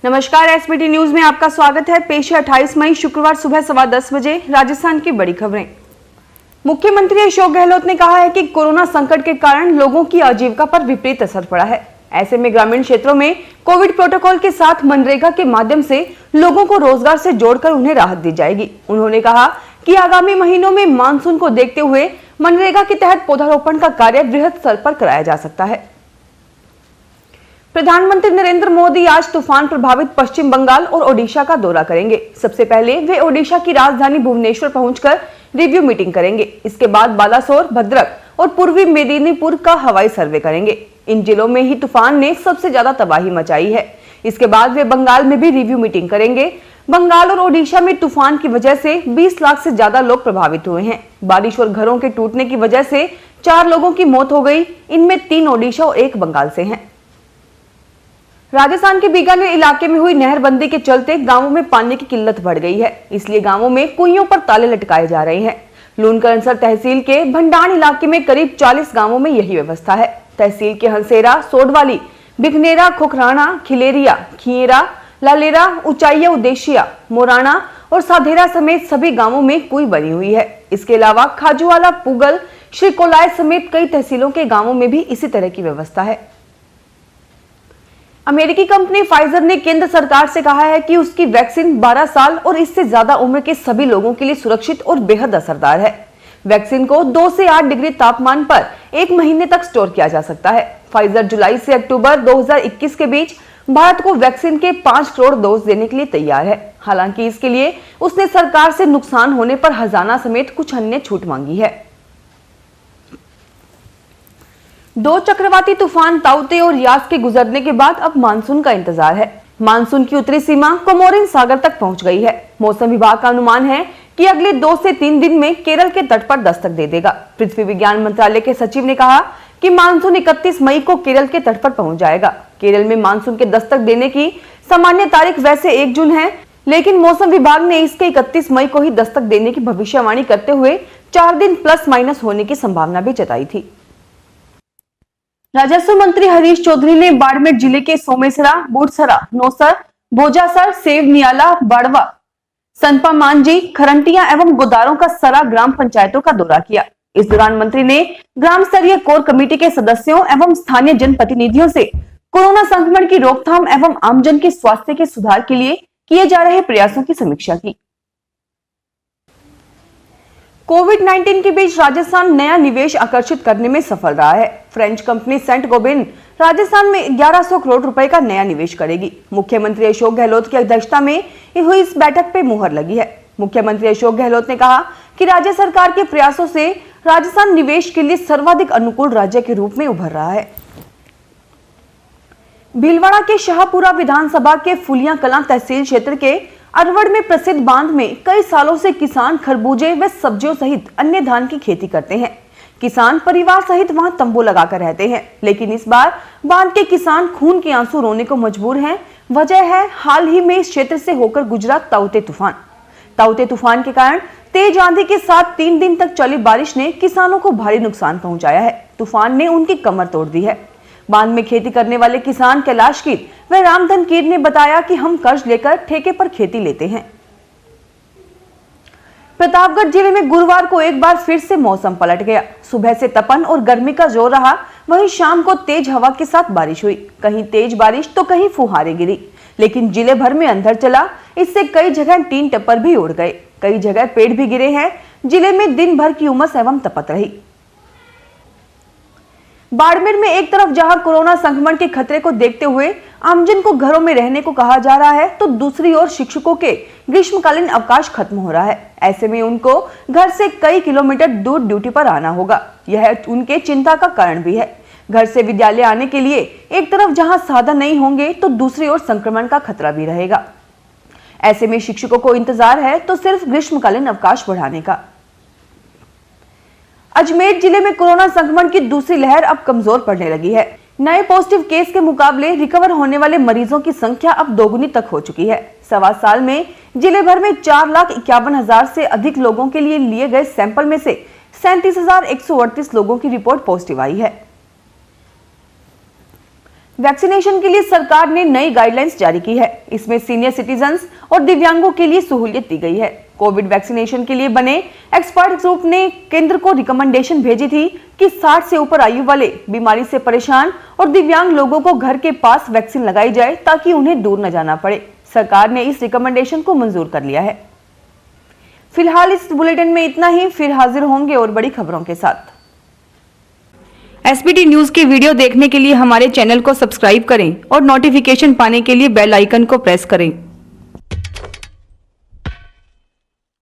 नमस्कार, SBT news में आपका स्वागत है। पेश है 28 मई शुक्रवार सुबह 10:15 बजे राजस्थान की बड़ी खबरें। मुख्यमंत्री अशोक गहलोत ने कहा है कि कोरोना संकट के कारण लोगों की आजीविका पर विपरीत असर पड़ा है। ऐसे में ग्रामीण क्षेत्रों में कोविड प्रोटोकॉल के साथ मनरेगा के माध्यम से लोगों को रोजगार से जोड़कर उन्हें राहत दी जाएगी। उन्होंने कहा कि आगामी महीनों में मानसून को देखते हुए मनरेगा के तहत पौधारोपण का कार्य बृहद स्तर पर कराया जा सकता है। प्रधानमंत्री नरेंद्र मोदी आज तूफान प्रभावित पश्चिम बंगाल और ओडिशा का दौरा करेंगे। सबसे पहले वे ओडिशा की राजधानी भुवनेश्वर पहुंचकर रिव्यू मीटिंग करेंगे। इसके बाद बालासोर, भद्रक और पूर्वी मेदिनीपुर का हवाई सर्वे करेंगे। इन जिलों में ही तूफान ने सबसे ज्यादा तबाही मचाई है। इसके बाद वे बंगाल में भी रिव्यू मीटिंग करेंगे। बंगाल और ओडिशा में तूफान की वजह से 20 लाख से ज्यादा लोग प्रभावित हुए हैं। बारिश और घरों के टूटने की वजह से 4 लोगों की मौत हो गई। इनमें 3 ओडिशा और 1 बंगाल से हैं। राजस्थान के बीकानेर इलाके में हुई नहरबंदी के चलते गांवों में पानी की किल्लत बढ़ गई है। इसलिए गांवों में कुइयों पर ताले लटकाए जा रहे हैं। लूनकरनसर तहसील के भंडाण इलाके में करीब 40 गांवों में यही व्यवस्था है। तहसील के हंसेरा, सोडवाली, बिकनेरा, खोखराना, खिलेरिया, खिएरा, लालेरा, ऊंचाइया, उदेशिया, मोराना और साधेरा समेत सभी गांवों में कुई बनी हुई है। इसके अलावा खाजूवाला, पुगल, श्री कोलाय समेत कई तहसीलों के गांवों में भी इसी तरह की व्यवस्था है। अमेरिकी कंपनी फाइजर ने केंद्र सरकार से कहा है कि उसकी वैक्सीन 12 साल और इससे ज्यादा उम्र के सभी लोगों के लिए सुरक्षित और बेहद असरदार है। वैक्सीन को 2 से 8 डिग्री तापमान पर 1 महीने तक स्टोर किया जा सकता है। फाइजर जुलाई से अक्टूबर 2021 के बीच भारत को वैक्सीन के 5 करोड़ डोज देने के लिए तैयार है। हालांकि इसके लिए उसने सरकार से नुकसान होने पर हर्जाना समेत कुछ अन्य छूट मांगी है। 2 चक्रवाती तूफान ताउते और यास के गुजरने के बाद अब मानसून का इंतजार है। मानसून की उत्तरी सीमा कोमोरिन सागर तक पहुंच गई है। मौसम विभाग का अनुमान है कि अगले 2 से 3 दिन में केरल के तट पर दस्तक दे देगा। पृथ्वी विज्ञान मंत्रालय के सचिव ने कहा कि मानसून 31 मई को केरल के तट पर पहुंच जाएगा। केरल में मानसून के दस्तक देने की सामान्य तारीख वैसे 1 जून है, लेकिन मौसम विभाग ने इसके 31 मई को ही दस्तक देने की भविष्यवाणी करते हुए 4 दिन प्लस माइनस होने की संभावना भी जताई थी। राजस्व मंत्री हरीश चौधरी ने बाड़मेर जिले के सोमेसरा, बूढ़सरा, नौसर, भोजासर, सेव, नियाला, बाड़वा, सनपा, मांझी, खरंटिया एवं गोदारों का सरा ग्राम पंचायतों का दौरा किया। इस दौरान मंत्री ने ग्राम स्तरीय कोर कमेटी के सदस्यों एवं स्थानीय जनप्रतिनिधियों से कोरोना संक्रमण की रोकथाम एवं आमजन के स्वास्थ्य के सुधार के लिए किए जा रहे प्रयासों की समीक्षा की। कोविड-19 के बीच राजस्थान नया निवेश आकर्षित करने में सफल रहा है। French company Saint Gobain Rajasthan में 1100 करोड़ रुपए का नया निवेश करेगी। मुख्यमंत्री अशोक गहलोत की अध्यक्षता में हुई इस बैठक पे मुहर लगी है। मुख्यमंत्री अशोक गहलोत ने कहा कि राज्य सरकार के प्रयासों से राजस्थान निवेश के लिए सर्वाधिक अनुकूल राज्य के रूप में उभर रहा है। भीलवाड़ा के शाहपुरा विधानसभा के फुलिया कलां तहसील क्षेत्र के अरवड़ में प्रसिद्ध बांध में कई सालों से किसान खरबूजे व सब्जियों सहित अन्य धान की खेती करते हैं। किसान परिवार सहित वहां तंबू लगाकर रहते हैं, लेकिन इस बार बांध के किसान खून के आंसू रोने को मजबूर हैं। वजह है हाल ही में इस क्षेत्र से होकर गुजरा ताउते तूफान। ताउते तूफान के कारण तेज आंधी के साथ 3 दिन तक चली बारिश ने किसानों को भारी नुकसान पहुंचाया है। तूफान ने उनकी कमर तोड़ दी है। बांध में खेती करने वाले किसान कैलाश कीर व रामधन कीर ने बताया कि हम कर्ज लेकर ठेके पर खेती लेते हैं। प्रतापगढ़ जिले में गुरुवार को एक बार फिर से मौसम पलट गया। सुबह से तपन और गर्मी का जोर रहा, वहीं शाम को तेज हवा के साथ बारिश हुई। कहीं तेज बारिश तो कहीं फुहारें गिरी, लेकिन जिले भर में अंधड़ चला। इससे कई जगह टीन टप्पर भी उड़ गए, कई जगह पेड़ भी गिरे हैं। जिले में दिन भर की उमस एवं तपत रही। बाड़मेर में एक तरफ जहां कोरोना संक्रमण के खतरे को देखते हुए आमजन को घरों में रहने को कहा जा रहा है, तो दूसरी ओर शिक्षकों के ग्रीष्मकालीन अवकाश खत्म हो रहा है। ऐसे में उनको घर से कई किलोमीटर दूर ड्यूटी पर आना होगा। यह उनके चिंता का कारण भी है। घर से विद्यालय आने के लिए एक तरफ जहां साधन नहीं होंगे, तो दूसरी ओर संक्रमण का खतरा भी रहेगा। ऐसे में शिक्षकों को इंतजार है तो सिर्फ ग्रीष्मकालीन अवकाश बढ़ाने का। अजमेर जिले में कोरोना संक्रमण की दूसरी लहर अब कमजोर पड़ने लगी है। नए पॉजिटिव केस के मुकाबले रिकवर होने वाले मरीजों की संख्या अब दोगुनी तक हो चुकी है। 1.25 साल में जिले भर में 4,51,000 से अधिक लोगों के लिए गए सैंपल में से 37,138 लोगों की रिपोर्ट पॉजिटिव आई है। वैक्सीनेशन के लिए सरकार ने नई गाइडलाइंस जारी की है। इसमें सीनियर सिटीजन्स और दिव्यांगों के लिए सहूलियत दी गई है। कोविड वैक्सीनेशन के लिए बने एक्सपर्ट ग्रुप ने केंद्र को रिकमेंडेशन भेजी थी कि 60 से ऊपर आयु वाले, बीमारी से परेशान और दिव्यांग लोगों को घर के पास वैक्सीन लगाई जाए ताकि उन्हें दूर न जाना पड़े। सरकार ने इस रिकमेंडेशन को मंजूर कर लिया है। फिलहाल इस बुलेटिन में इतना ही। फिर हाजिर होंगे और बड़ी खबरों के साथ। एसबीटी न्यूज के वीडियो देखने के लिए हमारे चैनल को सब्सक्राइब करें और नोटिफिकेशन पाने के लिए बेल आइकन को प्रेस करें।